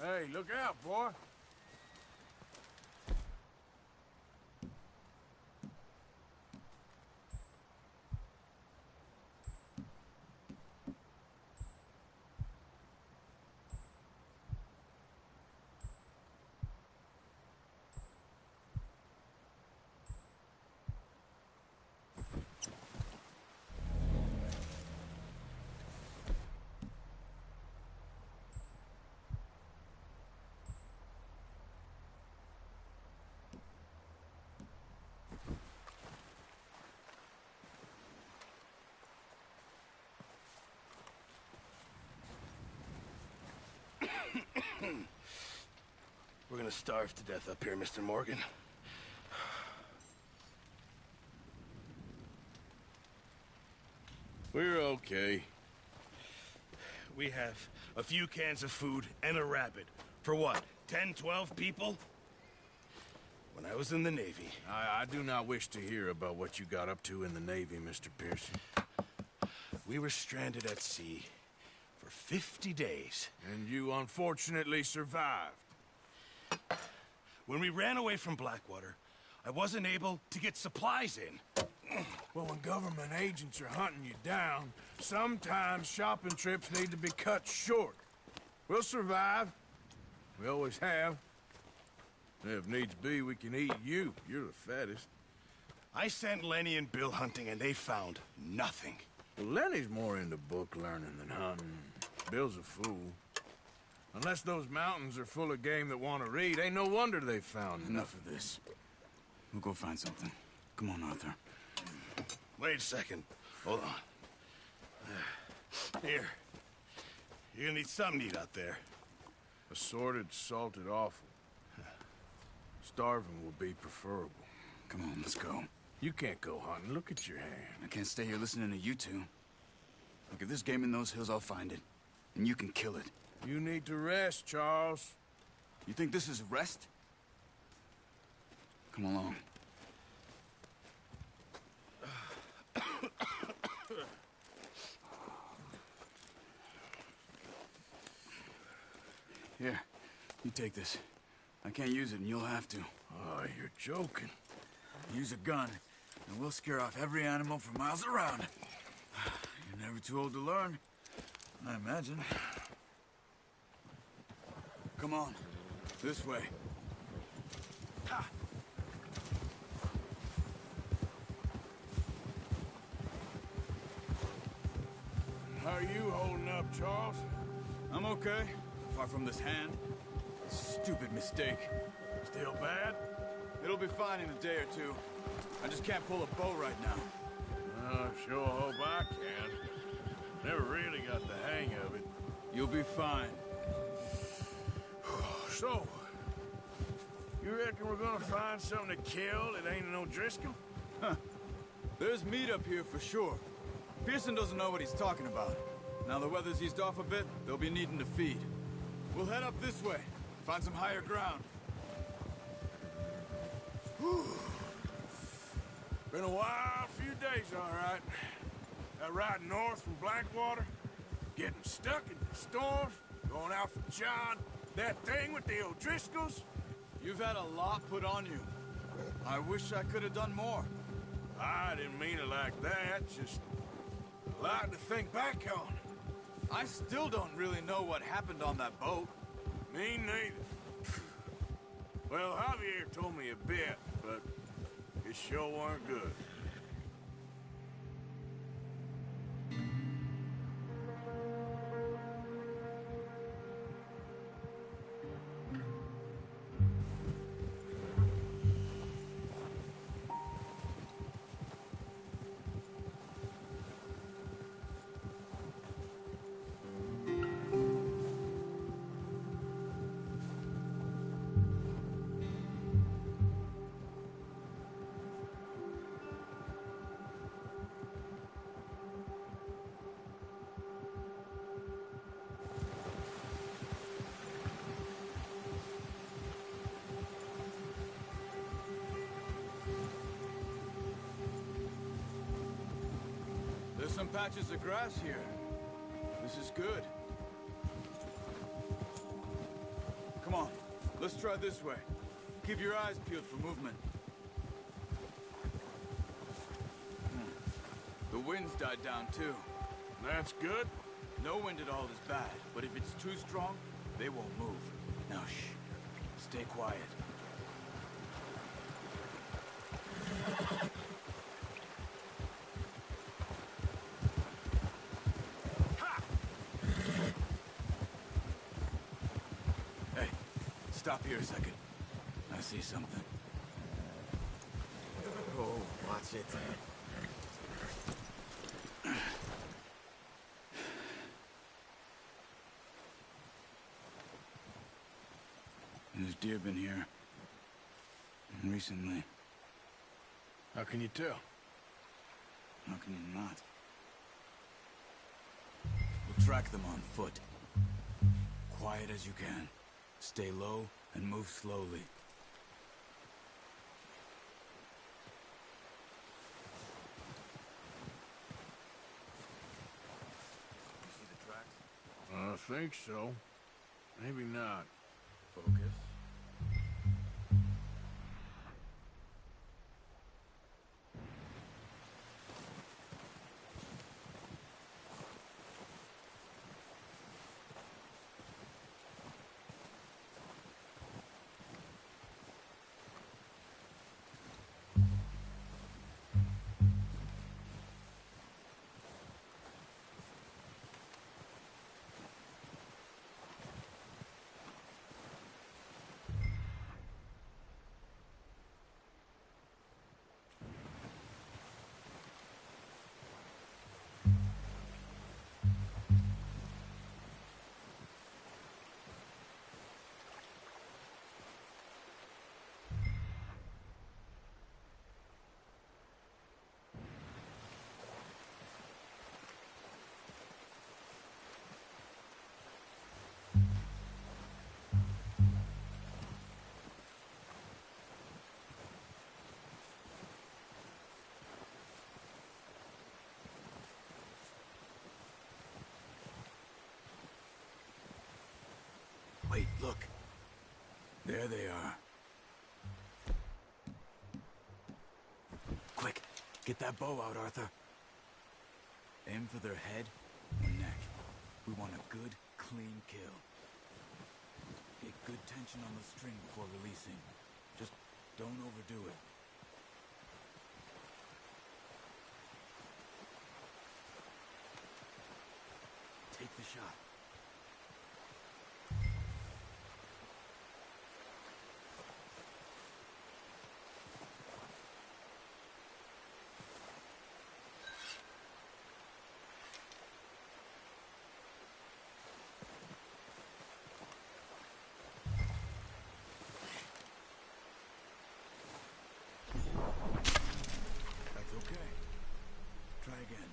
Hey, look out, boy. We're gonna starve to death up here, Mr. Morgan. We're okay. We have a few cans of food and a rabbit. For what, 10, 12 people? When I was in the Navy... I do not wish to hear about what you got up to in the Navy, Mr. Pearson. We were stranded at sea for 50 days. And you unfortunately survived. When we ran away from Blackwater, I wasn't able to get supplies in. Well, when government agents are hunting you down, sometimes shopping trips need to be cut short. We'll survive. We always have. If needs be, we can eat you. You're the fattest. I sent Lenny and Bill hunting, and they found nothing. Well, Lenny's more into book learning than hunting. Bill's a fool. Unless those mountains are full of game that want to read, ain't no wonder they found Enough of this. We'll go find something. Come on, Arthur. Wait a second. Hold on. Here. You're gonna need something to eat out there. Assorted, salted offal. Starving will be preferable. Come on, let's go. You can't go hunting. Look at your hand. I can't stay here listening to you two. Look, if there's game in those hills, I'll find it. And you can kill it. You need to rest, Charles. You think this is rest? Come along. Here, you take this. I can't use it, and you'll have to. Oh, you're joking. Use a gun, and we'll scare off every animal for miles around. You're never too old to learn, I imagine. Come on, this way. Ha! How are you holding up, Charles? I'm okay, apart from this hand. Stupid mistake. Still bad? It'll be fine in a day or two. I just can't pull a bow right now. I sure hope I can. Never really got the hang of it. You'll be fine. So, you reckon we're gonna find something to kill that ain't no Driscoll? Huh. There's meat up here for sure. Pearson doesn't know what he's talking about. Now the weather's eased off a bit, they'll be needing to feed. We'll head up this way, find some higher ground. Whew. Been a wild few days, all right. That ride north from Blackwater, getting stuck in the storms, going out for John, that thing with the O'Driscolls. You've had a lot put on you. I wish I could have done more. I didn't mean it like that, just a lot to think back on. I still don't really know what happened on that boat. Me neither. Well, Javier told me a bit, but it sure weren't good. There's some patches of grass here. This is good. Come on, let's try this way. Keep your eyes peeled for movement. The wind's died down too. That's good. No wind at all is bad, but if it's too strong, they won't move. Now shh. Stay quiet. Hey, stop here a second. I see something. Oh, watch it. There's deer been here. Recently. How can you tell? How can you not? We'll track them on foot. Quiet as you can. Stay low and move slowly. You see the tracks? I think so. Maybe not. Focus. Wait, look. There they are. Quick, get that bow out, Arthur. Aim for their head or neck. We want a good, clean kill. Get good tension on the string before releasing. Just don't overdo it. Take the shot. That's okay. Try again.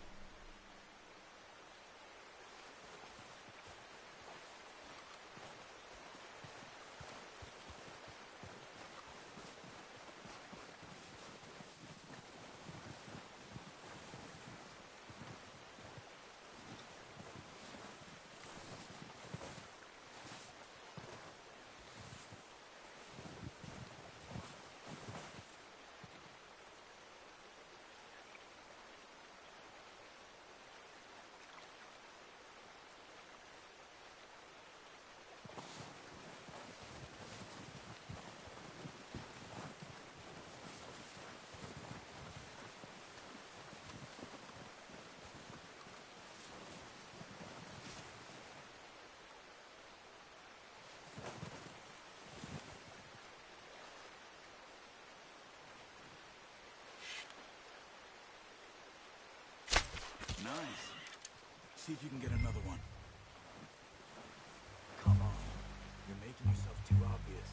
Nice. See if you can get another one. Come on. You're making yourself too obvious.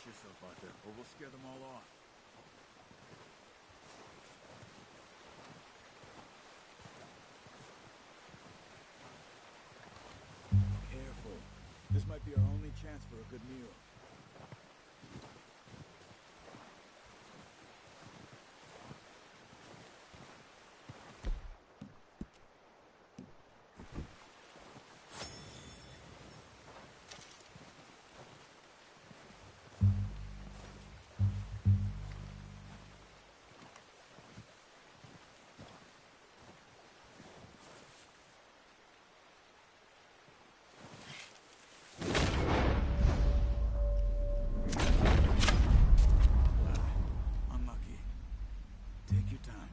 yourself, Arthur, or we'll scare them all off. Careful. This might be our only chance for a good meal. Unlucky. Take your time.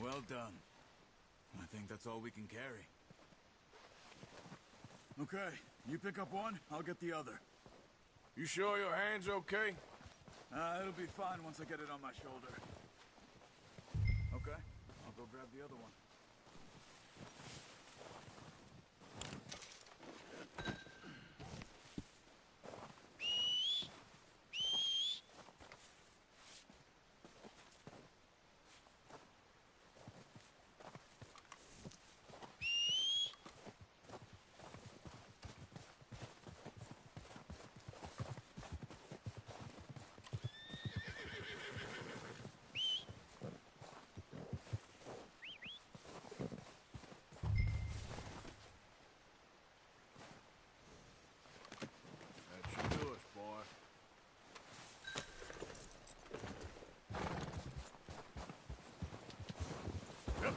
Well done. I think that's all we can carry. Okay, you pick up one, I'll get the other. You sure your hand's okay? It'll be fine once I get it on my shoulder. Okay, I'll go grab the other one. That should do us, boy. Yep.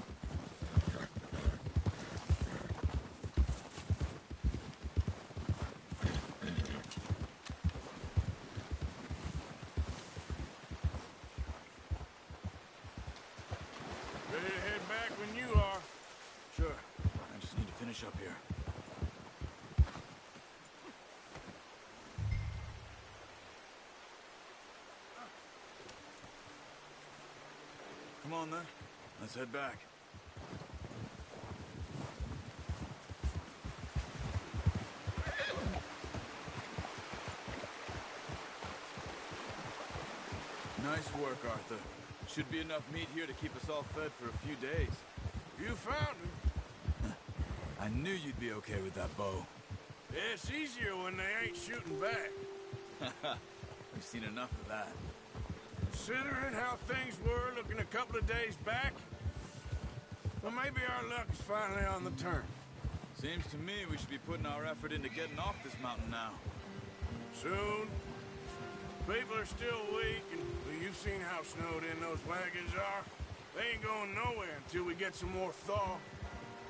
Ready to head back when you are. Sure, I just need to finish up here. Come on then, let's head back. Nice work, Arthur. Should be enough meat here to keep us all fed for a few days. You found him. I knew you'd be okay with that bow. Yeah, it's easier when they ain't shooting back. We've seen enough of that. Considering how things were looking a couple of days back, well, maybe our luck is finally on the turn. Seems to me we should be putting our effort into getting off this mountain now. Soon. People are still weak, and well, you've seen how snowed in those wagons are. They ain't going nowhere until we get some more thaw.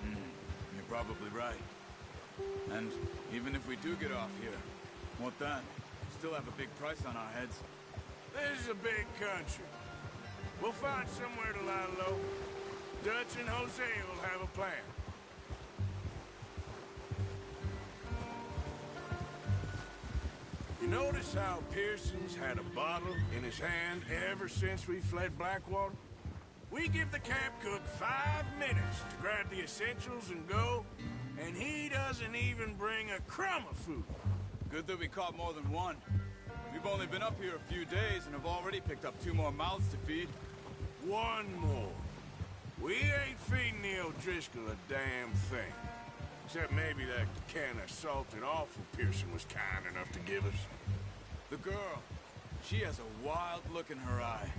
You're probably right. And even if we do get off here, what then? Still have a big price on our heads. This is a big country. We'll find somewhere to lie low. Dutch and Jose will have a plan. You notice how Pearson's had a bottle in his hand ever since we fled Blackwater? We give the camp cook 5 minutes to grab the essentials and go, and he doesn't even bring a crumb of food. Good that we caught more than one. We've only been up here a few days and have already picked up 2 more mouths to feed. 1 more. We ain't feeding the O'Driscoll a damn thing. Except maybe that can of salted offal Pearson was kind enough to give us. The girl, she has a wild look in her eye.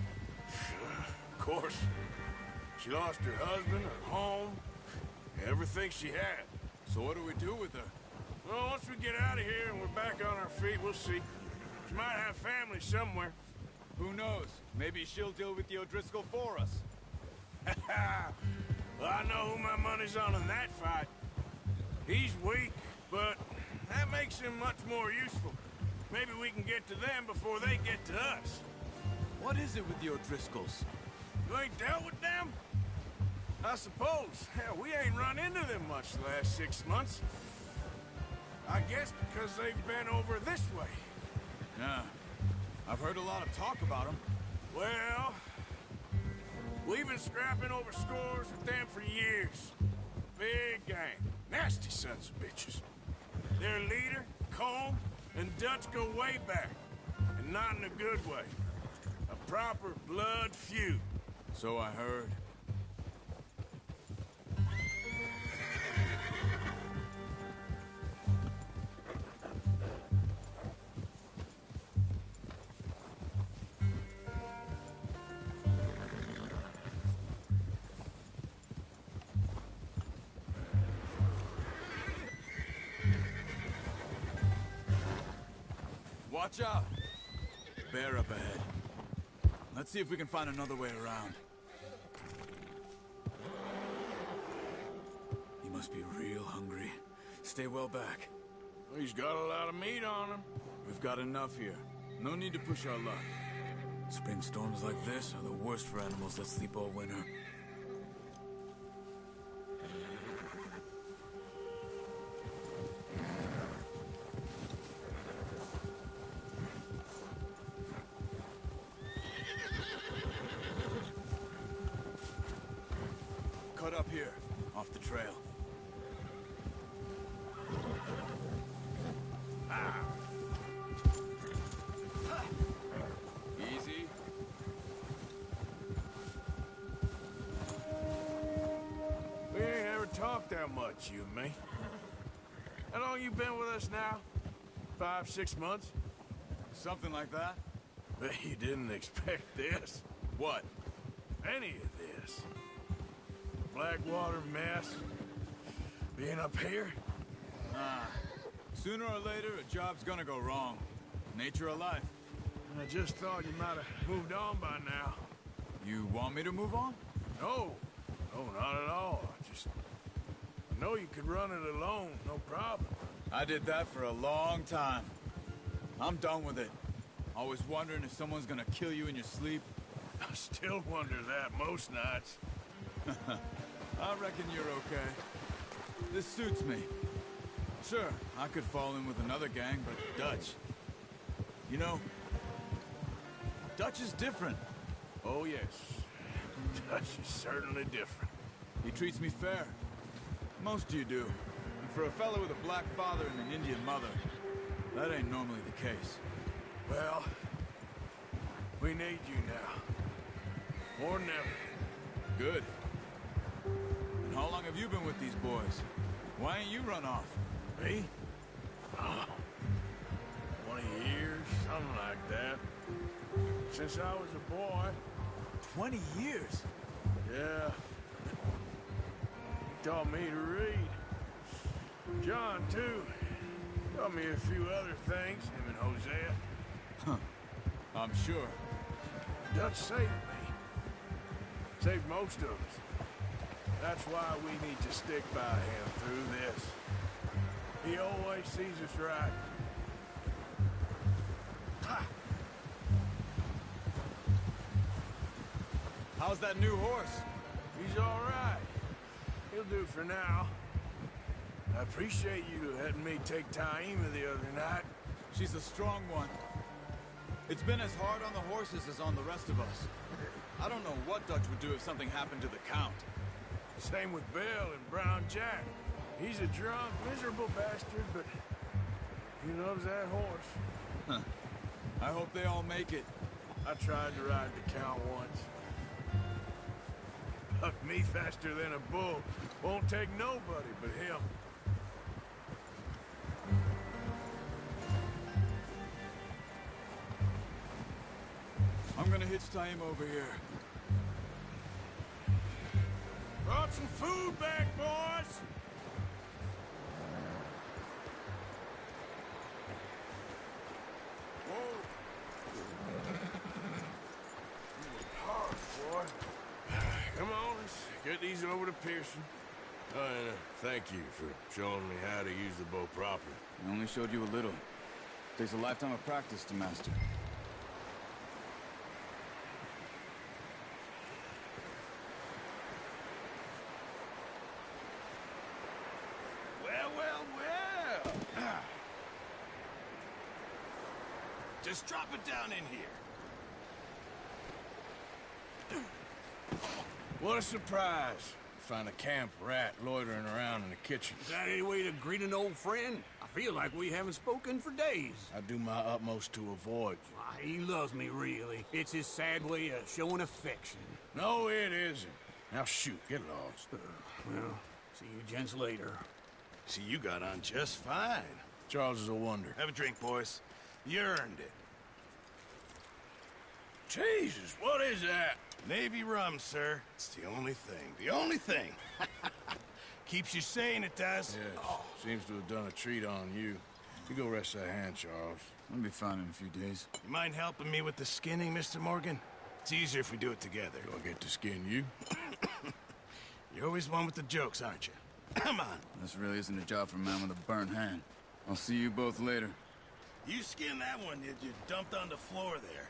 Of course. She lost her husband, her home, everything she had. So what do we do with her? Well, once we get out of here and we're back on our feet, we'll see. She might have family somewhere. Who knows? Maybe she'll deal with the O'Driscoll for us. Well, I know who my money's on in that fight. He's weak, but that makes him much more useful. Maybe we can get to them before they get to us. What is it with the O'Driscolls? You ain't dealt with them? suppose. Hell, we ain't run into them much the last 6 months. I guess because they've been over this way. Yeah. I've heard a lot of talk about them. Well, we've been scrapping over scores with them for years. Big gang. Nasty sons of bitches. Their leader, Combe, and Dutch go way back. And not in a good way. A proper blood feud. So I heard. Watch out! Bear up ahead. Let's see if we can find another way around. He must be real hungry. Stay well back. He's got a lot of meat on him. We've got enough here. No need to push our luck. Spring storms like this are the worst for animals that sleep all winter. Cut up here, off the trail. Easy. We ain't ever talked that much, you and me. How long you been with us now? 5, 6 months? Something like that? Bet you didn't expect this. What? Any of this. Blackwater mess. Being up here? Sooner or later, a job's gonna go wrong. Nature of life. I just thought you might have moved on by now. You want me to move on? No. No, not at all. I know you could run it alone, no problem. I did that for a long time. I'm done with it. Always wondering if someone's gonna kill you in your sleep. I still wonder that most nights. I reckon you're okay. This suits me. Sure, I could fall in with another gang, but Dutch... You know, Dutch is different. Oh, yes. Dutch is certainly different. He treats me fair. Most of you do. And for a fellow with a black father and an Indian mother, that ain't normally the case. Well, we need you now. More than ever. Good. And how long have you been with these boys? Why ain't you run off? Me? Oh, 20 years, something like that. Since I was a boy. 20 years? Yeah. He taught me to read. John, too. Taught me a few other things, him and Hosea. Huh. I'm sure. Dutch saved me. Saved most of us. That's why we need to stick by him through this. He always sees us right. Ha! How's that new horse? He's all right. He'll do for now. I appreciate you letting me take Taima the other night. She's a strong one. It's been as hard on the horses as on the rest of us. I don't know what Dutch would do if something happened to the Count. Same with Bill and Brown Jack. He's a drunk, miserable bastard, but he loves that horse. Huh. I hope they all make it. I tried to ride the Count once. Bucked me faster than a bull. Won't take nobody but him. I'm gonna hitch Taima over here. Brought some food back, boys! Whoa. Hard, boy. Come on, let's get these over to Pearson. Oh, and thank you for showing me how to use the bow properly. I only showed you a little. Takes a lifetime of practice to master. Just drop it down in here. What a surprise. Find a camp rat loitering around in the kitchen. Is that any way to greet an old friend? I feel like we haven't spoken for days. I do my utmost to avoid you. Why, he loves me, really. It's his sad way of showing affection. No, it isn't. Now shoot, get lost. Well, see you gents later. See, you got on just fine. Charles is a wonder. Have a drink, boys. You earned it. Jesus, what is that? Navy rum, sir. It's the only thing. The only thing. Keeps you sane, it does. Yes, seems to have done a treat on you. You go rest that hand, Charles. I'll be fine in a few days. You mind helping me with the skinning, Mr. Morgan? It's easier if we do it together. Do I get to skin you? You're always one with the jokes, aren't you? Come on. This really isn't a job for a man with a burnt hand. I'll see you both later. You skinned that one you dumped on the floor there.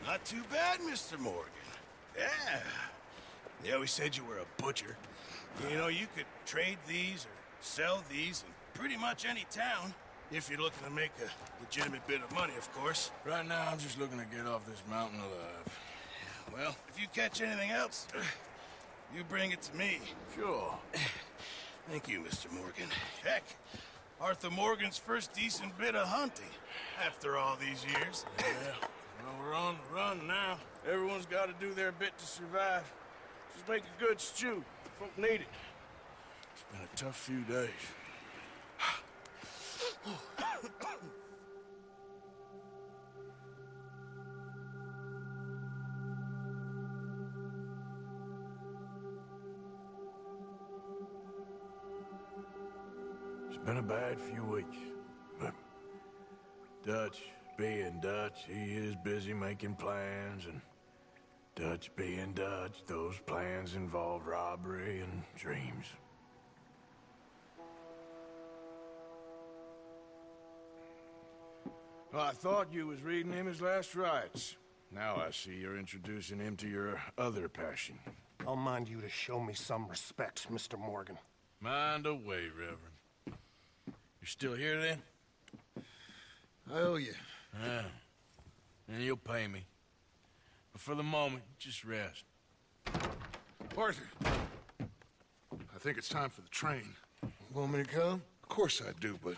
Not too bad, Mr. Morgan. Yeah. They always said you were a butcher. You know, you could trade these or sell these in pretty much any town. If you're looking to make a legitimate bit of money, of course. Right now, I'm just looking to get off this mountain alive. Well, if you catch anything else, you bring it to me. Sure. Thank you, Mr. Morgan. Heck, Arthur Morgan's first decent bit of hunting after all these years. Yeah. Well, we're on the run now. Everyone's got to do their bit to survive. Just make a good stew. Folk need it. It's been a tough few days. It's been a bad few weeks, but Dutch being Dutch, he is busy making plans, and Dutch being Dutch, those plans involve robbery and dreams. Well, I thought you was reading him his last rites. Now I see you're introducing him to your other passion. I'll mind you to show me some respect, Mr. Morgan. Mind away, Reverend. You still here, then? I owe you. Yeah. And you'll pay me. But for the moment, just rest. Arthur, I think it's time for the train. Want me to come? Of course I do, but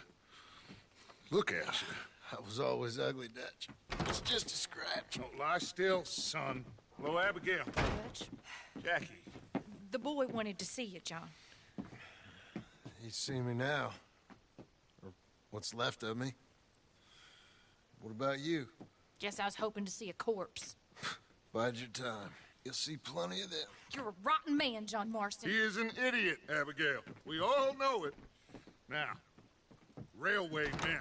look at you. I was always ugly, Dutch. It's just a scratch. Don't lie still, son. Hello, Abigail. Dutch, Jackie. the boy wanted to see you, John. He's seen me now. Or what's left of me. What about you? Guess I was hoping to see a corpse. Bide your time. You'll see plenty of them. You're a rotten man, John Marston. He is an idiot, Abigail. We all know it. Now, railway men.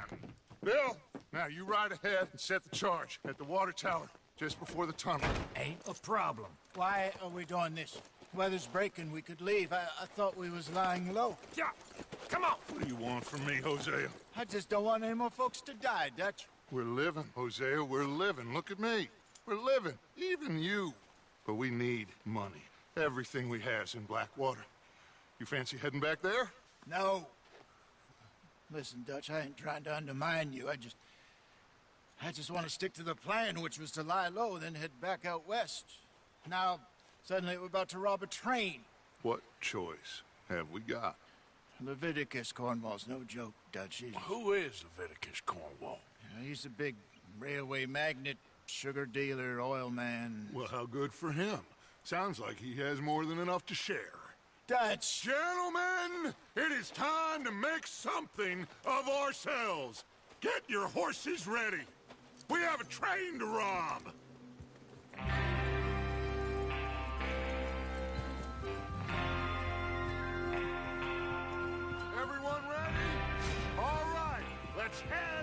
Bill, now you ride ahead and set the charge at the water tower just before the tunnel. Ain't a problem. Why are we doing this? Weather's breaking. We could leave. I thought we was lying low. Yeah, come on. What do you want from me, Hosea? I just don't want any more folks to die, Dutch. We're living, Hosea. We're living. Look at me. We're living. Even you. But we need money. Everything we have's in Blackwater. You fancy heading back there? No. Listen, Dutch, I ain't trying to undermine you. I just want to stick to the plan, which was to lie low, then head back out west. Now, suddenly we're about to rob a train. What choice have we got? Leviticus Cornwall's no joke, Dutch. Who is Leviticus Cornwall? He's a big railway magnate, sugar dealer, oil man. Well, how good for him. Sounds like he has more than enough to share. Dutch! Gentlemen, it is time to make something of ourselves. Get your horses ready. We have a train to rob. Everyone ready? All right, let's head